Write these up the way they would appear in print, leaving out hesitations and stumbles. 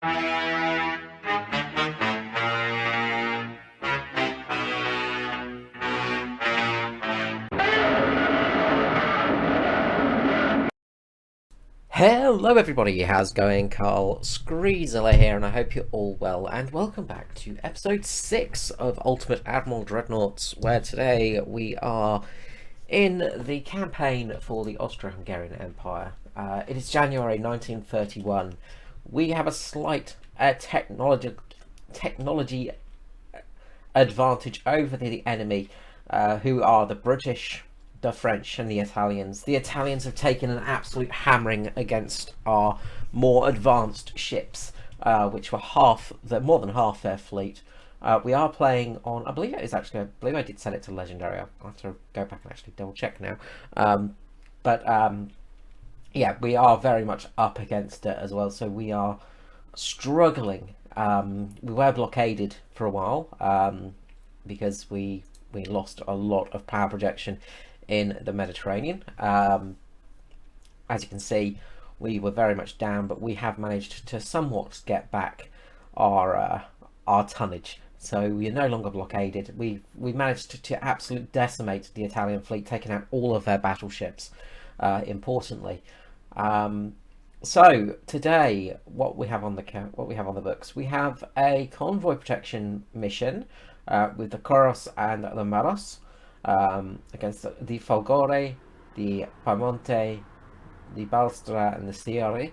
Hello everybody, how's it going? Carl Screezeler here, and I hope you're all well, and welcome back to episode 6 of Ultimate Admiral Dreadnaughts, where today we are in the campaign for the Austro-Hungarian Empire. It is January 1931. We have a slight technology advantage over the enemy, who are the British, the French and the Italians. The Italians have taken an absolute hammering against our more advanced ships, which were more than half their fleet. We are playing on, I believe I did set it to legendary. I'll have to go back and actually double check now. Yeah, we are very much up against it as well, so we are struggling. We were blockaded for a while, because we lost a lot of power projection in the Mediterranean. As you can see, we were very much down, but we have managed to somewhat get back our tonnage. So we are no longer blockaded. We managed to absolutely decimate the Italian fleet, taking out all of their battleships, importantly. So today, what we have on the books, we have a convoy protection mission with the Coros and the Maros, against the Folgore, the Piemonte, the Balstra and the Siari.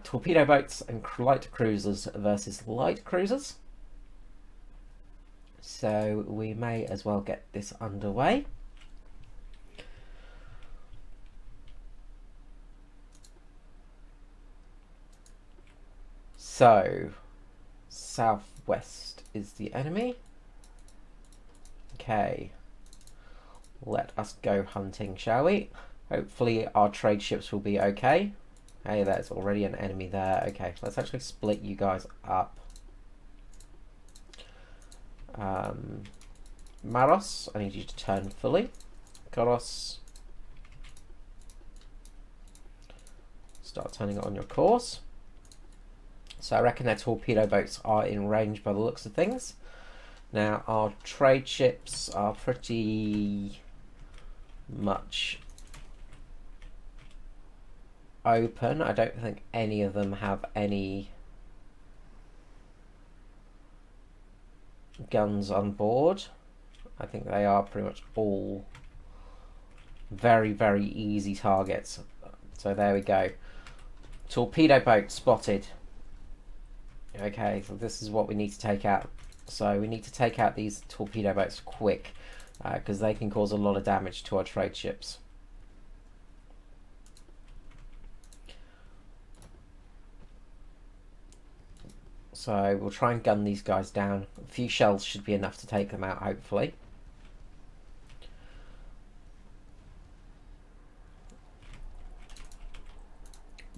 Torpedo boats and light cruisers versus light cruisers. So we may as well get this underway. So, southwest is the enemy. Okay. Let us go hunting, shall we? Hopefully our trade ships will be okay. Hey, there's already an enemy there. Okay, let's actually split you guys up. Maros, I need you to turn fully. Koros, start turning it on your course. So I reckon their torpedo boats are in range by the looks of things. Now our trade ships are pretty much open. I don't think any of them have any guns on board. I think they are pretty much all very, very easy targets. So there we go. Torpedo boat spotted. Okay, so this is what we need to take out. So we need to take out these torpedo boats quick, because they can cause a lot of damage to our trade ships. So we'll try and gun these guys down. A few shells should be enough to take them out, hopefully.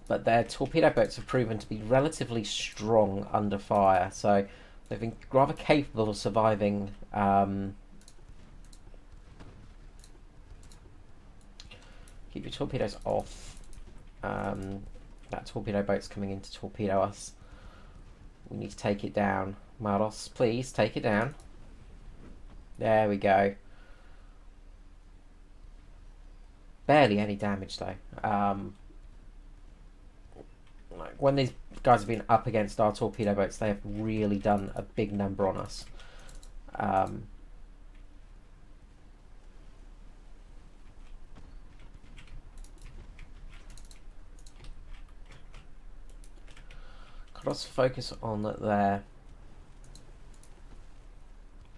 But their torpedo boats have proven to be relatively strong under fire, so they've been rather capable of surviving keep your torpedoes off. That torpedo boat's coming in to torpedo us. We need to take it down. Maros, please, take it down. There we go. Barely any damage, though. Like when these guys have been up against our torpedo boats, they have really done a big number on us. Let's focus on their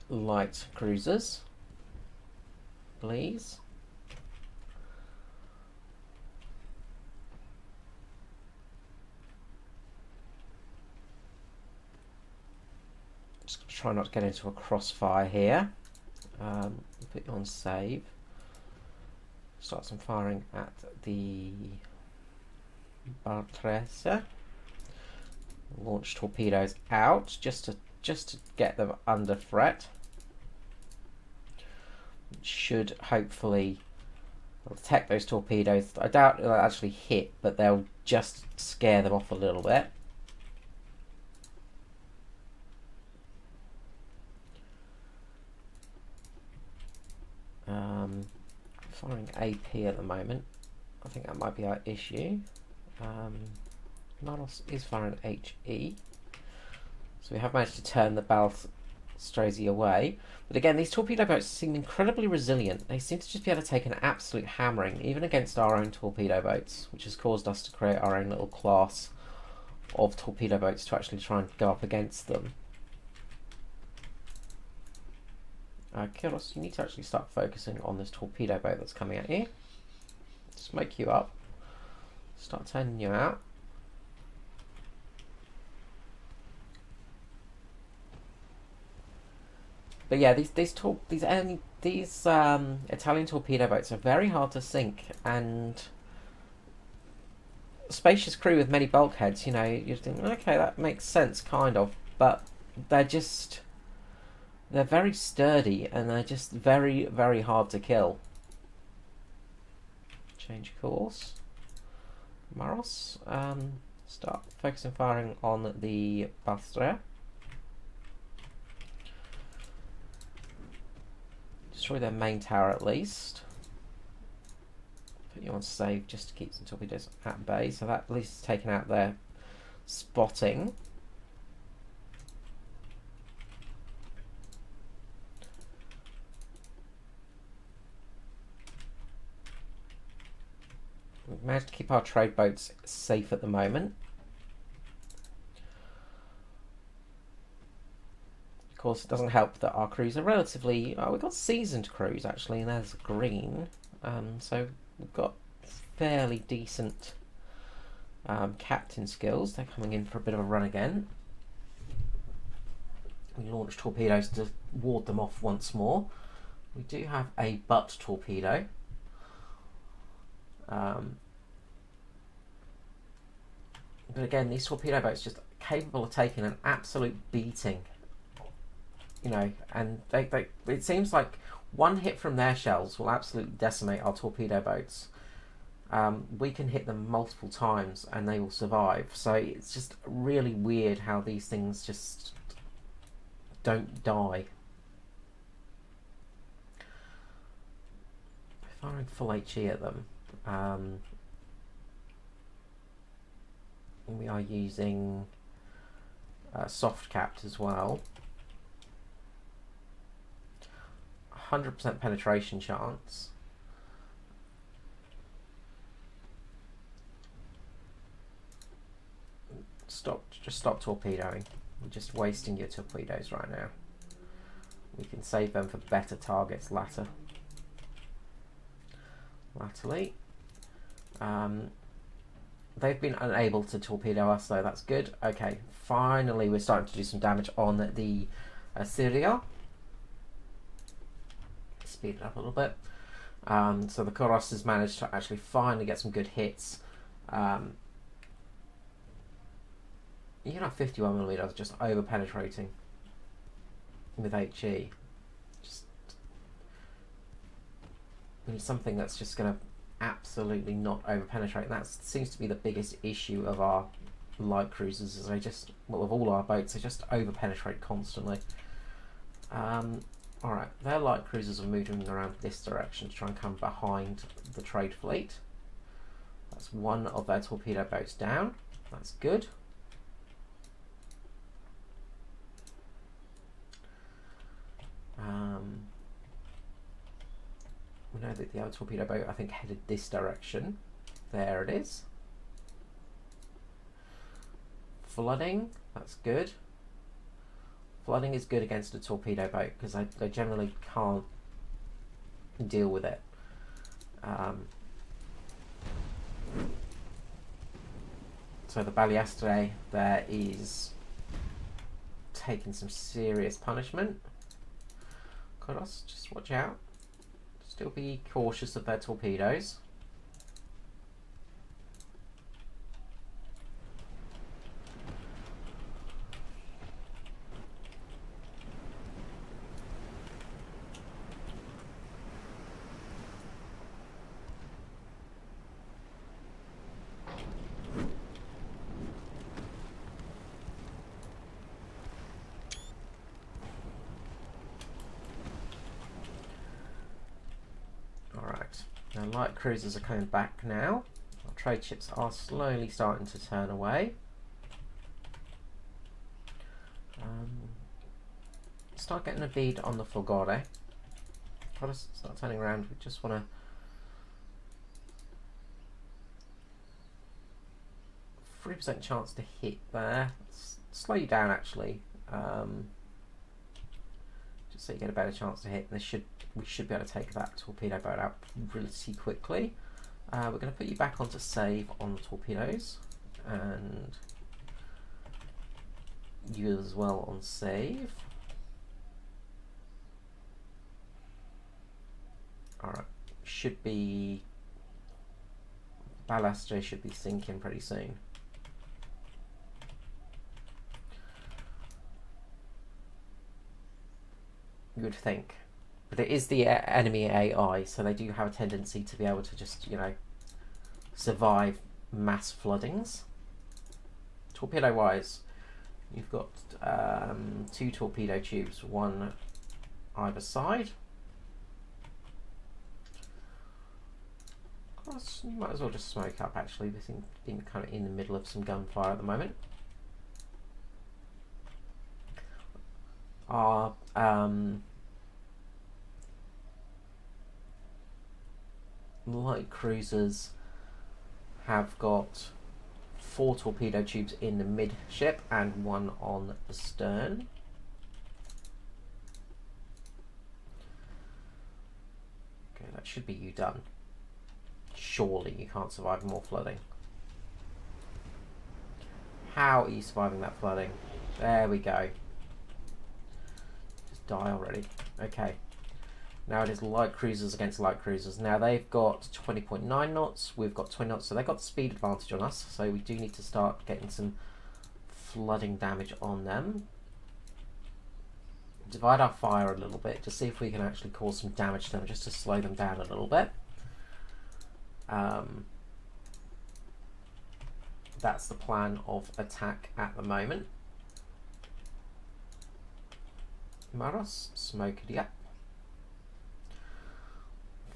light cruisers, please. Just try not to get into a crossfire here. Put you on save. Start some firing at the Bartresa. Launch torpedoes out just to get them under threat. Should hopefully detect those torpedoes. I doubt it'll actually hit, but they'll just scare them off a little bit. firing AP at the moment. I think that might be our issue. Maros is firing HE. So we have managed to turn the Balstrasi away. But again, these torpedo boats seem incredibly resilient. They seem to just be able to take an absolute hammering, even against our own torpedo boats, which has caused us to create our own little class of torpedo boats to actually try and go up against them. Kyros, you need to actually start focusing on this torpedo boat that's coming at you. Just make you up. Start turning you out. But yeah, these Italian torpedo boats are very hard to sink, and spacious crew with many bulkheads. You know, you think, okay, that makes sense, kind of, but they're very sturdy and they're just very, very hard to kill. Change course. Maros, start focusing firing on the Bastrea. Destroy their main tower at least. Put you on save just to keep some torpedoes at bay, so that at least is taken out their spotting. We've managed to keep our trade boats safe at the moment. Of course, it doesn't help that our crews are relatively... we've got seasoned crews, actually, and there's green. So we've got fairly decent captain skills. They're coming in for a bit of a run again. We launch torpedoes to ward them off once more. We do have a butt torpedo. But again, these torpedo boats are just capable of taking an absolute beating. You know, and it seems like one hit from their shells will absolutely decimate our torpedo boats. We can hit them multiple times and they will survive. So it's just really weird how these things just don't die. Firing full HE at them. We are using soft capped as well. 100% penetration chance. Just stop torpedoing. We're just wasting your torpedoes right now. We can save them for better targets laterally. They've been unable to torpedo us, so that's good. Okay, finally we're starting to do some damage on the Syria. Speed it up a little bit. So the Koros has managed to actually finally get some good hits. You can have 51mm just over penetrating with HE. Just we need something that's just going to absolutely not over penetrate. That seems to be the biggest issue of our light cruisers, is they just, well, of all our boats, they just over penetrate constantly. Alright, their light cruisers are moving around this direction to try and come behind the trade fleet. That's one of their torpedo boats down. That's good. We know that the other torpedo boat, I think, headed this direction. There it is. Flooding, that's good. Flooding is good against a torpedo boat because they generally can't deal with it. So the Balliastre there is taking some serious punishment. Kodos, just watch out. Still be cautious of their torpedoes. Alright. Our light cruisers are coming back now. Our trade ships are slowly starting to turn away. Start getting a bead on the Fulgore. Try to start turning around. We just want to 3% chance to hit there. Slow you down actually, just so you get a better chance to hit. And we should be able to take that torpedo boat out relatively quickly. We're going to put you back onto save on the torpedoes, and you as well on save. Alright, should be Ballast should be sinking pretty soon. You would think. But it is the enemy AI, so they do have a tendency to be able to just, you know, survive mass floodings. Torpedo wise, you've got 2 torpedo tubes, 1 either side. You might as well just smoke up actually. This thing being kind of in the middle of some gunfire at the moment. Our light cruisers have got 4 torpedo tubes in the midship and 1 on the stern. Okay, that should be you done. Surely you can't survive more flooding. How are you surviving that flooding? There we go. Just die already. Okay. Now it is light cruisers against light cruisers. Now they've got 20.9 knots, we've got 20 knots, so they've got the speed advantage on us, so we do need to start getting some flooding damage on them. Divide our fire a little bit to see if we can actually cause some damage to them, just to slow them down a little bit. That's the plan of attack at the moment. Maros, smoke it up.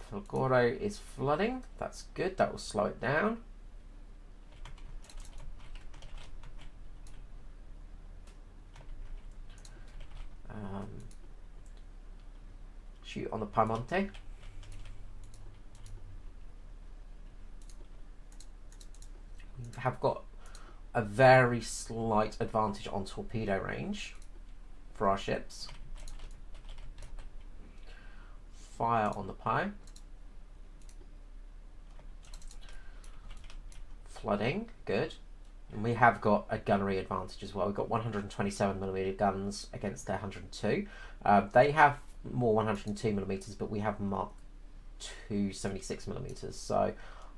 Fulgore is flooding. That's good. That will slow it down. Shoot on the Piemonte. We have got a very slight advantage on torpedo range for our ships. Fire on the Pie. Flooding, good. And we have got a gunnery advantage as well. We've got 127mm guns against their 102. They have more 102mm, but we have Mark II 76mm. So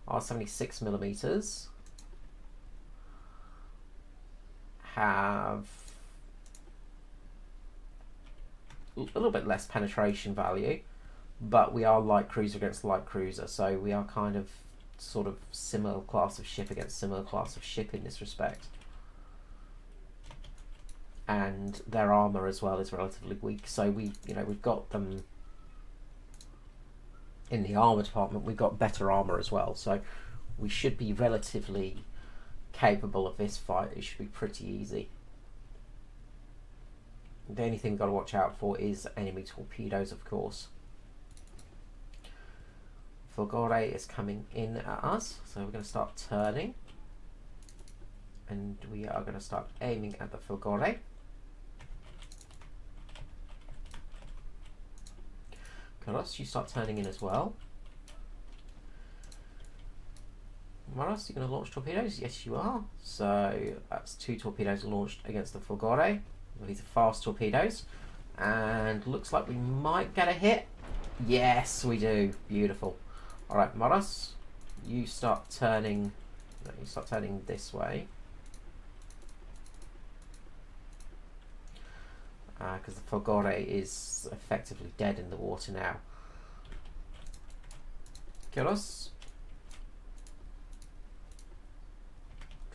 our 76mm have a little bit less penetration value, but we are light cruiser against light cruiser, so we are kind of sort of similar class of ship against similar class of ship in this respect. And their armor as well is relatively weak, so we've got them in the armor department. We've got better armor as well, so we should be relatively capable of this fight. It should be pretty easy. The only thing we've got to watch out for is enemy torpedoes, of course. Fulgore is coming in at us, so we're going to start turning, and we are going to start aiming at the Fulgore. Karos, you start turning in as well. Maros, you're going to launch torpedoes? Yes, you are. So that's 2 torpedoes launched against the Fulgore. These are fast torpedoes, and looks like we might get a hit. Yes, we do. Beautiful. All right, Maros, you start turning. No, you start turning this way, because the Fulgore is effectively dead in the water now. Kyros,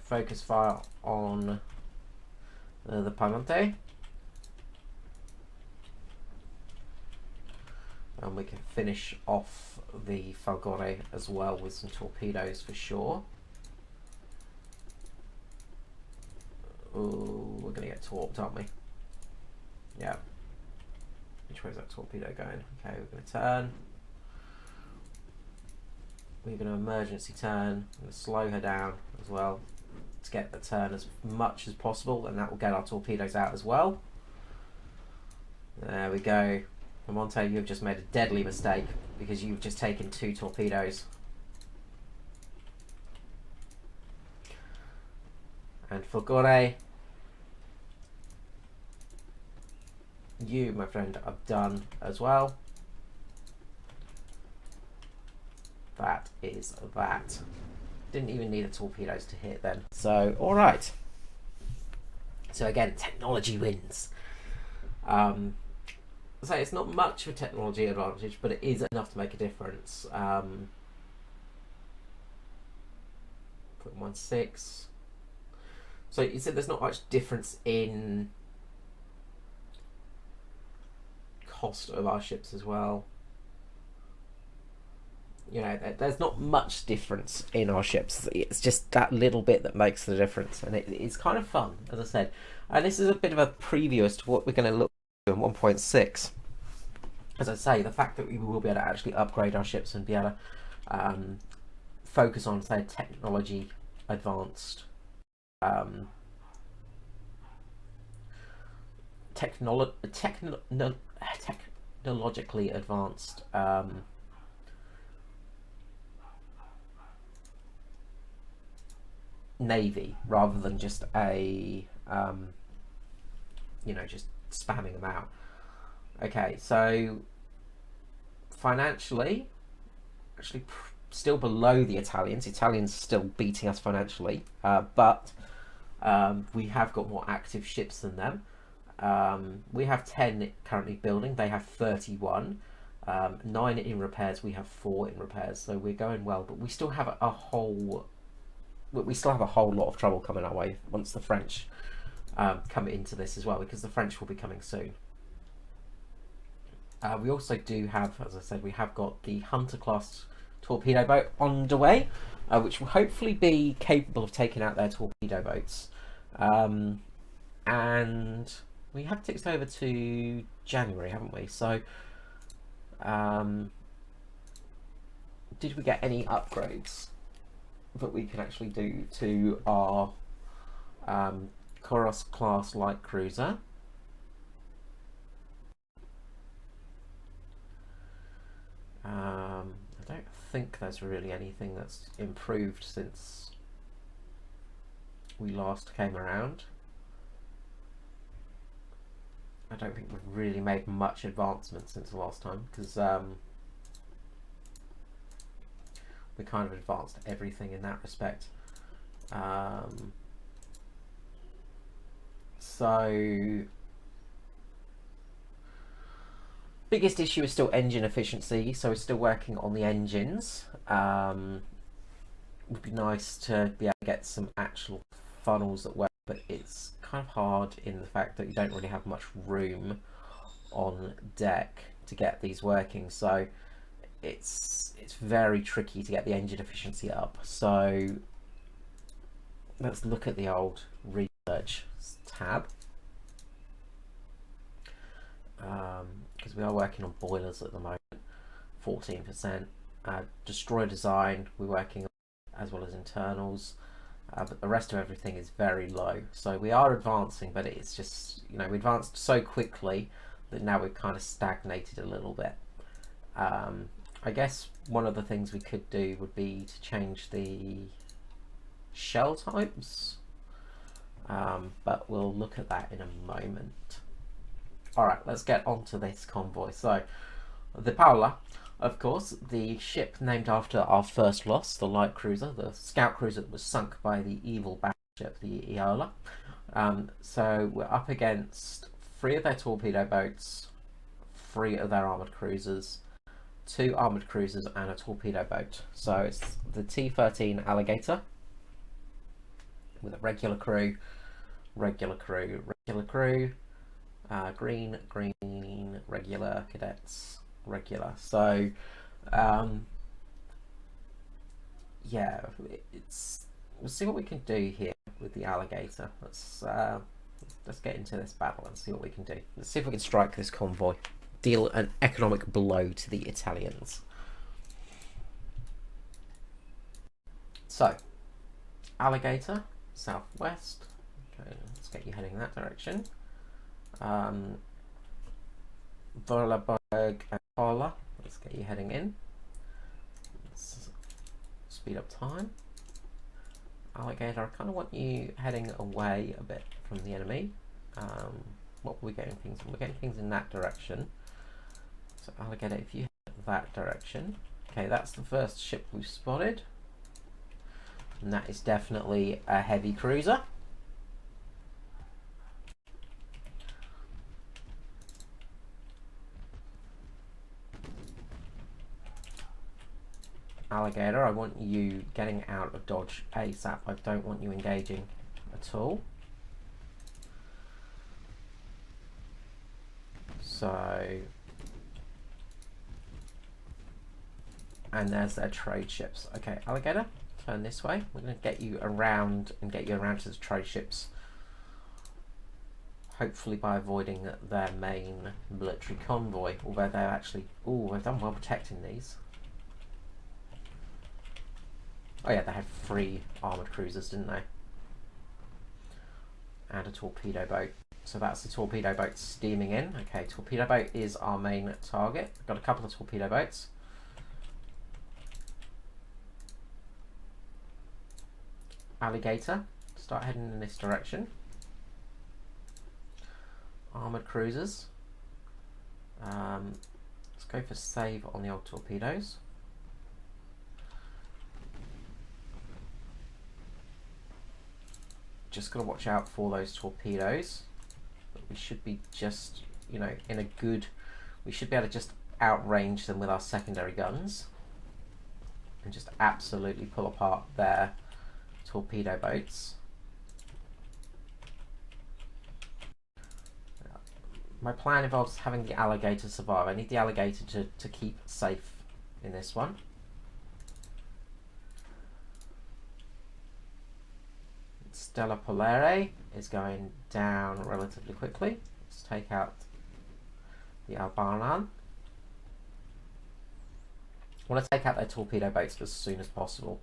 focus fire on the Piemonte. and we can finish off the Falgore as well with some torpedoes for sure. Oh, we're going to get torped, aren't we? Yeah. Which way is that torpedo going? Okay, we're going to turn. We're going to emergency turn. I'm going to slow her down as well to get the turn as much as possible, and that will get our torpedoes out as well. There we go. Monte, you've just made a deadly mistake because you've just taken 2 torpedoes. And Falgore, you, my friend, are done as well. That is that. Didn't even need the torpedoes to hit then. So, all right. So again, technology wins. So it's not much of a technology advantage, but it is enough to make a difference. 0.16. So you said there's not much difference in cost of our ships as well. You know, there's not much difference in our ships. It's just that little bit that makes the difference, and it's kind of fun, as I said. And this is a bit of a preview as to what we're going to look at in 1.6. As I say, the fact that we will be able to actually upgrade our ships and be able to focus on, say, technologically advanced navy rather than just a you know, just spamming them out. Okay, so financially, actually still below the Italians. The Italians still beating us financially, but we have got more active ships than them. We have 10 currently building. They have 31. 9 in repairs. We have 4 in repairs. So we're going well, but we still have a whole lot of trouble coming our way once the French come into this as well, because the French will be coming soon. We also do have, as I said, we have got the Hunter class torpedo boat underway, which will hopefully be capable of taking out their torpedo boats. And we have ticked over to January, haven't we? So did we get any upgrades that we can actually do to our Koros class light cruiser? I don't think there's really anything that's improved since we last came around. I don't think we've really made much advancement since the last time, because we kind of advanced everything in that respect. So biggest issue is still engine efficiency, so we're still working on the engines. Would be nice to be able to get some actual funnels that work, but it's kind of hard in the fact that you don't really have much room on deck to get these working, so it's very tricky to get the engine efficiency up. So let's look at the old research tab, because we are working on boilers at the moment. 14%. Destroyer design we're working on, as well as internals, but the rest of everything is very low. So we are advancing, but it's just, you know, we advanced so quickly that now we've kind of stagnated a little bit. I guess one of the things we could do would be to change the shell types, but we'll look at that in a moment. Alright, let's get on to this convoy. So, the Paola, of course, the ship named after our first loss, the light cruiser, the scout cruiser that was sunk by the evil battleship, the Iola. So we're up against 3 of their torpedo boats, 3 of their armoured cruisers, 2 armoured cruisers and a torpedo boat. So it's the T-13 Alligator with a regular crew, regular crew, regular crew, green, green, regular cadets, regular. So yeah, we'll see what we can do here with the alligator. Let's get into this battle and see what we can do. Let's see if we can strike this convoy, deal an economic blow to the Italians. So, alligator, southwest. Okay, let's get you heading that direction. Vorarlberg and Kola, let's get you heading in. Let's speed up time. Alligator, I kind of want you heading away a bit from the enemy. What were we getting things in? We're getting things in that direction. So alligator, if you head that direction. Okay, that's the first ship we've spotted. And that is definitely a heavy cruiser. Alligator, I want you getting out of dodge ASAP. I don't want you engaging at all. So, and there's their trade ships. Okay, alligator, turn this way. We're going to get you around and get you around to the trade ships. Hopefully by avoiding their main military convoy, although they're actually, they've done well protecting these. Oh yeah, they had 3 armoured cruisers, didn't they? And a torpedo boat. So that's the torpedo boat steaming in. Okay, torpedo boat is our main target. We've got a couple of torpedo boats. Alligator, start heading in this direction. Armoured cruisers. Let's go for save on the old torpedoes. Just got to watch out for those torpedoes. But we should be just, in a good... We should be able to just outrange them with our secondary guns. And just absolutely pull apart their torpedo boats. My plan involves having the alligator survive. I need the alligator to keep safe in this one. Stella Polare is going down relatively quickly. Let's take out the Albaran. I want to take out their torpedo boats as soon as possible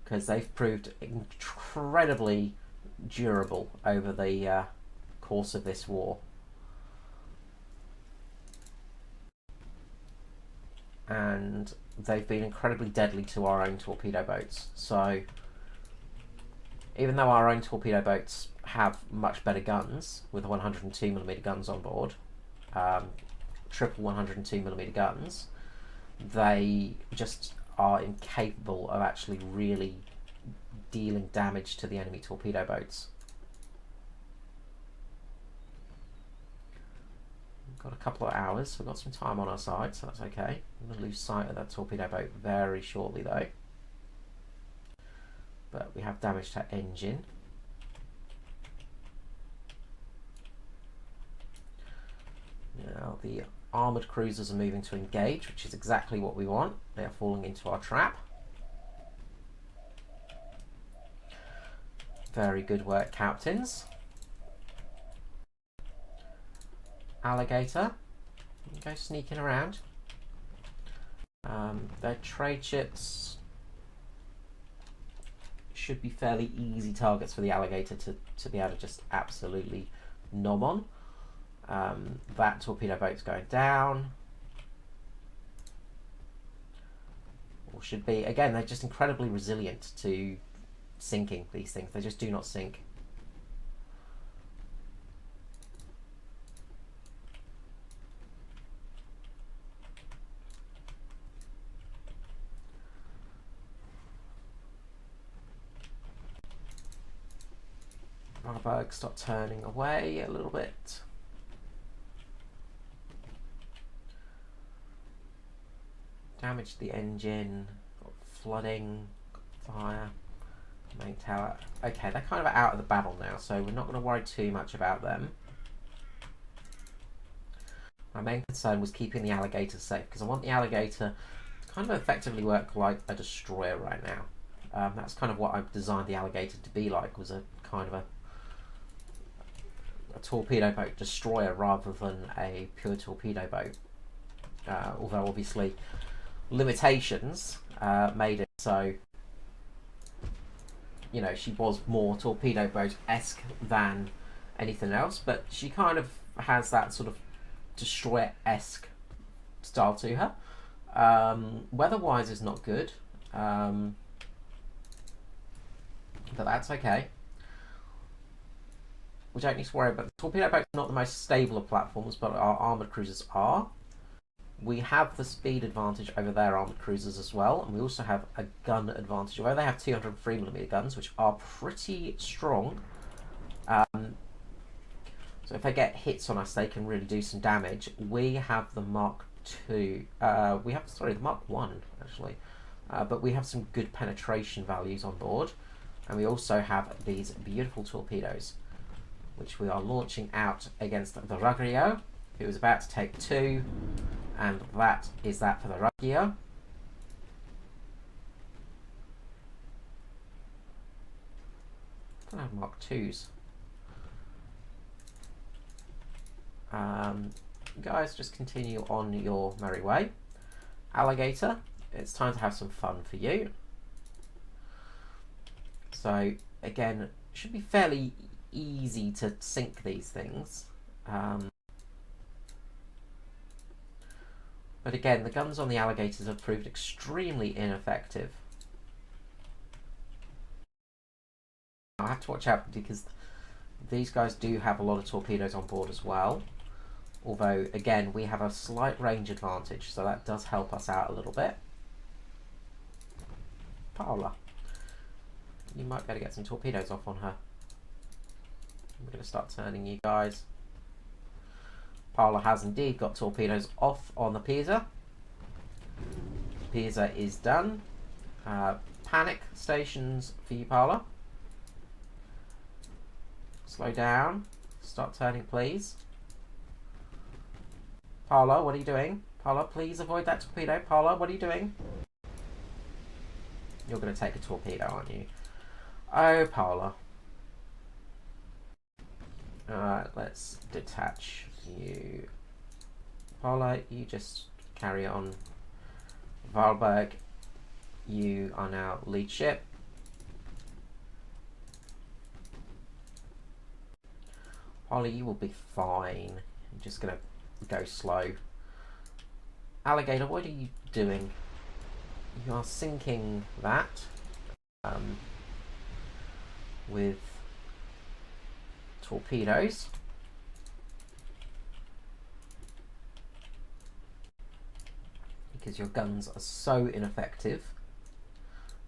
because they've proved incredibly durable over the course of this war. And they've been incredibly deadly to our own torpedo boats. So even though our own torpedo boats have much better guns with 102mm guns on board, triple 102mm guns, they just are incapable of actually really dealing damage to the enemy torpedo boats. We've got a couple of hours, we've got some time on our side, so that's okay. I'm going to lose sight of that torpedo boat very shortly though. But we have damage to engine. Now the armoured cruisers are moving to engage, which is exactly what we want. They are falling into our trap. Very good work, captains. Alligator, go sneaking around. Their trade ships should be fairly easy targets for the alligator to be able to just absolutely nom on. That torpedo boat's going down. Or should be, again, they're just incredibly resilient to sinking, these things. They just do not sink. Varberg, start turning away a little bit. Damage the engine, got flooding, got fire, main tower. Okay, they're kind of out of the battle now, so we're not going to worry too much about them. My main concern was keeping the alligator safe, because I want the alligator to kind of effectively work like a destroyer right now. That's kind of what I've designed the alligator to be like, was a kind of a torpedo boat destroyer rather than a pure torpedo boat. Although obviously limitations made it so, you know, she was more torpedo boat-esque than anything else, but she kind of has that sort of destroyer-esque style to her. Weather-wise is not good, but that's okay. We don't need to worry about the torpedo boats. Not the most stable of platforms, but our armoured cruisers are. We have the speed advantage over their armoured cruisers as well, and we also have a gun advantage. Although they have 203mm guns, which are pretty strong. So if they get hits on us, they can really do some damage. We have the Mark II. The Mark 1 actually, but we have some good penetration values on board, and we also have these beautiful torpedoes, which we are launching out against the Ruggiero, who is about to take 2, and that is that for the Ruggiero. I don't have Mark IIs. Guys, just continue on your merry way. Alligator, it's time to have some fun for you. So again, it should be fairly easy to sink these things. But again, the guns on the alligators have proved extremely ineffective. I have to watch out because these guys do have a lot of torpedoes on board as well. Although, again, we have a slight range advantage, so that does help us out a little bit. Paola, you might be able to get some torpedoes off on her. I'm going to start turning you guys. Paola has indeed got torpedoes off on the Pisa. Pisa is done. Panic stations for you, Paola. Slow down. Start turning, please. Paola, what are you doing? Paola, please avoid that torpedo. Paola, what are you doing? You're going to take a torpedo, aren't you? Oh, Paola. Let's detach you. Paola, you just carry on. Valberg, you are now lead ship. Paola, you will be fine. I'm just going to go slow. Alligator, what are you doing? You are sinking that with torpedoes. Because your guns are so ineffective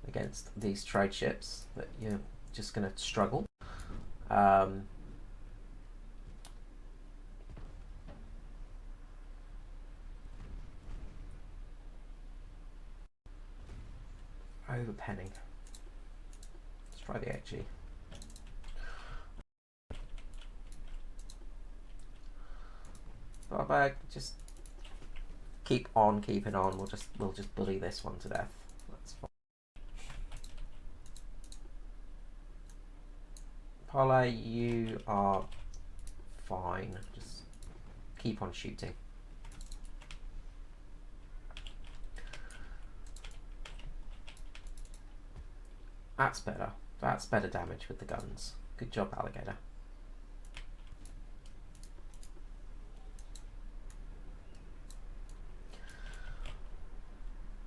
against these trade ships that you're just going to struggle. Overpenning. Let's try the HE. Barbag, just keep on keeping on. We'll just bully this one to death. That's fine. Paula, you are fine. Just keep on shooting. That's better. That's better damage with the guns. Good job, Alligator.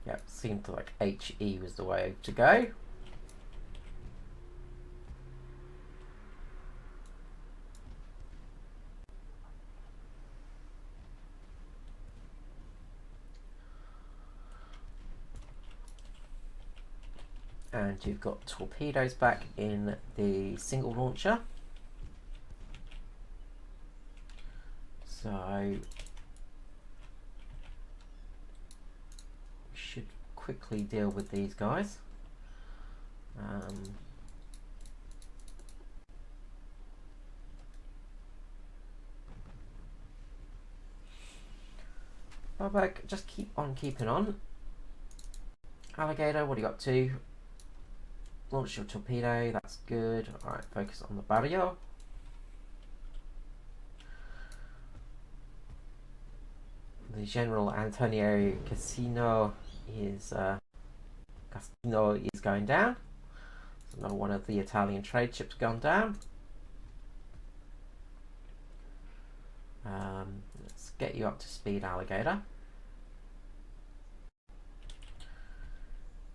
Yep, seemed like HE was the way to go. And you've got torpedoes back in the single launcher. So we should quickly deal with these guys. Varberg, just keep on keeping on. Alligator, what do you got to? Launch your torpedo, that's good. Alright, focus on the barrier. The General Antonio Casino is going down. So another one of the Italian trade ships gone down. Let's get you up to speed, Alligator.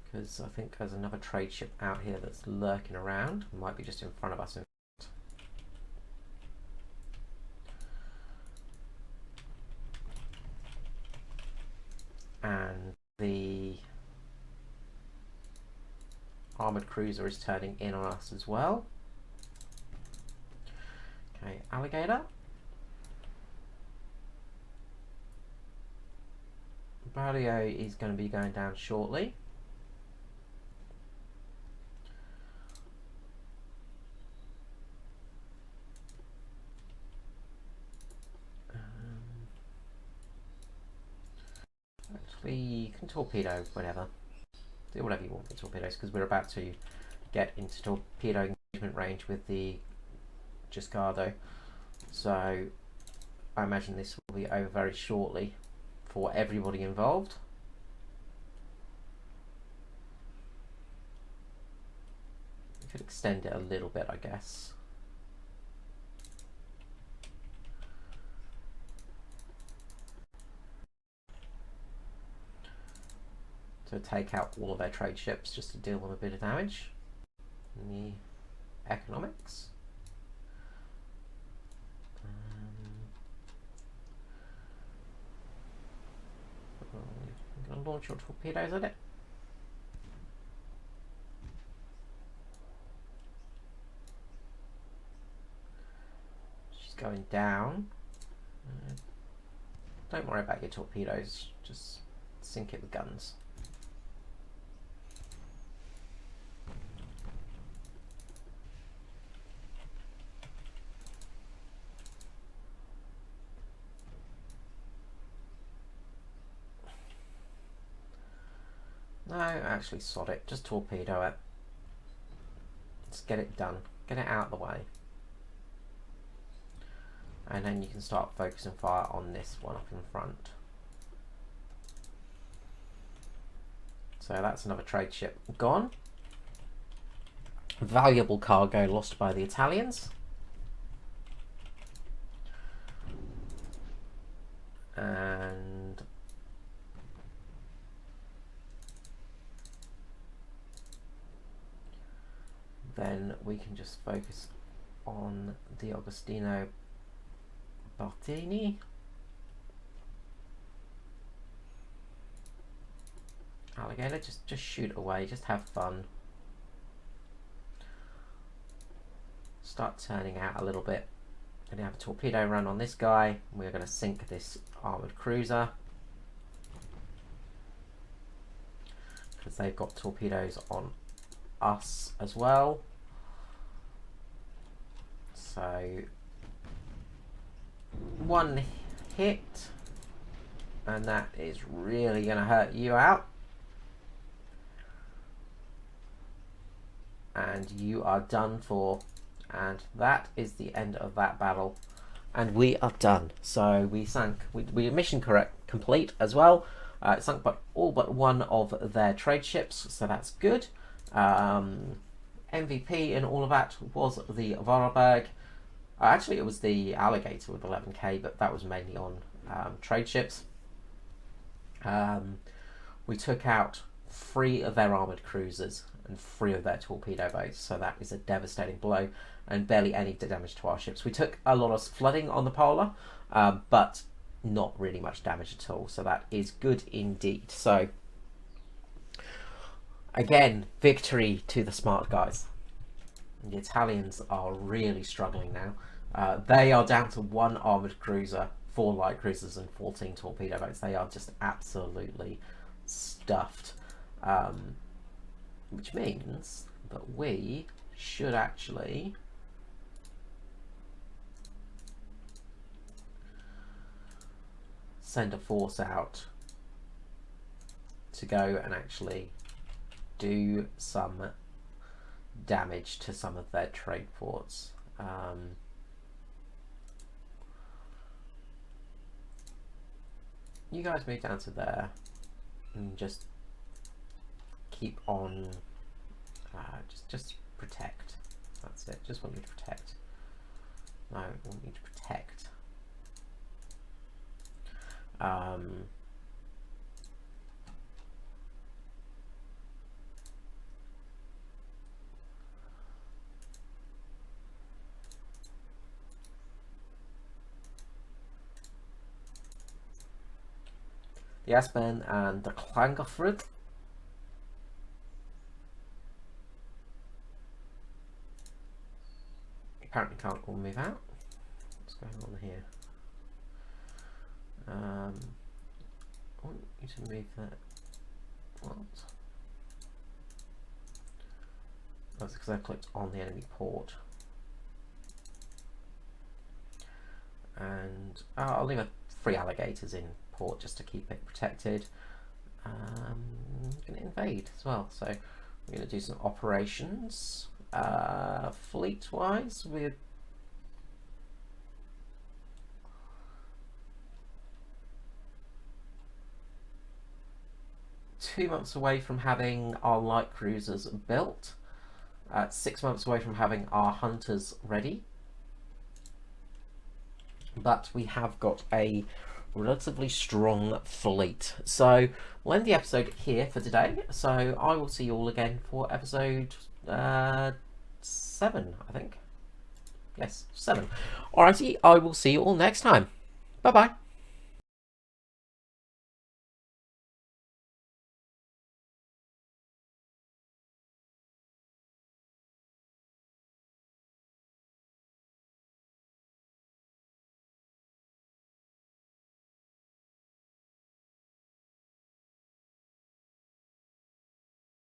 Because I think there's another trade ship out here that's lurking around. It might be just in front of us. And the armoured cruiser is turning in on us as well. Okay, Alligator. Barrio is going to be going down shortly. Actually, you can torpedo whenever. Do whatever you want with torpedoes, because we're about to get into torpedo engagement range with the Giscardo. So I imagine this will be over very shortly for everybody involved. We could extend it a little bit, I guess. To take out all of their trade ships, just to deal them a bit of damage. In the economics. I'm going to launch your torpedoes at it. She's going down. Don't worry about your torpedoes, just sink it with guns. No, actually sod it, just torpedo it. Let's get it done, get it out of the way. And then you can start focusing fire on this one up in front. So that's another trade ship gone. Valuable cargo lost by the Italians. And then we can just focus on the Agostino Bartini. Alligator, just shoot away, just have fun. Start turning out a little bit. Gonna have a torpedo run on this guy. We're gonna sink this armoured cruiser. Because they've got torpedoes on us as well. So one hit, and that is really going to hurt you out, and you are done for. And that is the end of that battle, and we are done. So we sank, we mission complete as well. Sunk but all but one of their trade ships, so that's good. MVP in all of that was the Varberg. Actually, it was the Alligator with 11k, but that was mainly on trade ships. We took out 3 of their armoured cruisers and 3 of their torpedo boats, so that is a devastating blow, and barely any damage to our ships. We took a lot of flooding on the Polar, but not really much damage at all, so that is good indeed. So again, victory to the smart guys. The Italians are really struggling now. They are down to 1 armoured cruiser, 4 light cruisers and 14 torpedo boats. They are just absolutely stuffed, which means that we should actually send a force out to go and actually do some damage to some of their trade ports. You guys move down to there and just keep on. Just protect. That's it. Just want you to protect. No, I want you to protect. The S-Men and the Klangerfrid. Apparently can't all move out. What's going on here? I want you to move that. What? That's because I clicked on the enemy port. And I'll leave 3 alligators in port just to keep it protected. I'm going to invade as well, so we're going to do some operations. Fleet wise, we're two months away from having our light cruisers built, 6 months away from having our hunters ready, but we have got a relatively strong fleet. So we'll end the episode here for today, so I will see you all again for episode 7, I think. Yes, 7. Alrighty, I will see you all next time. Bye bye.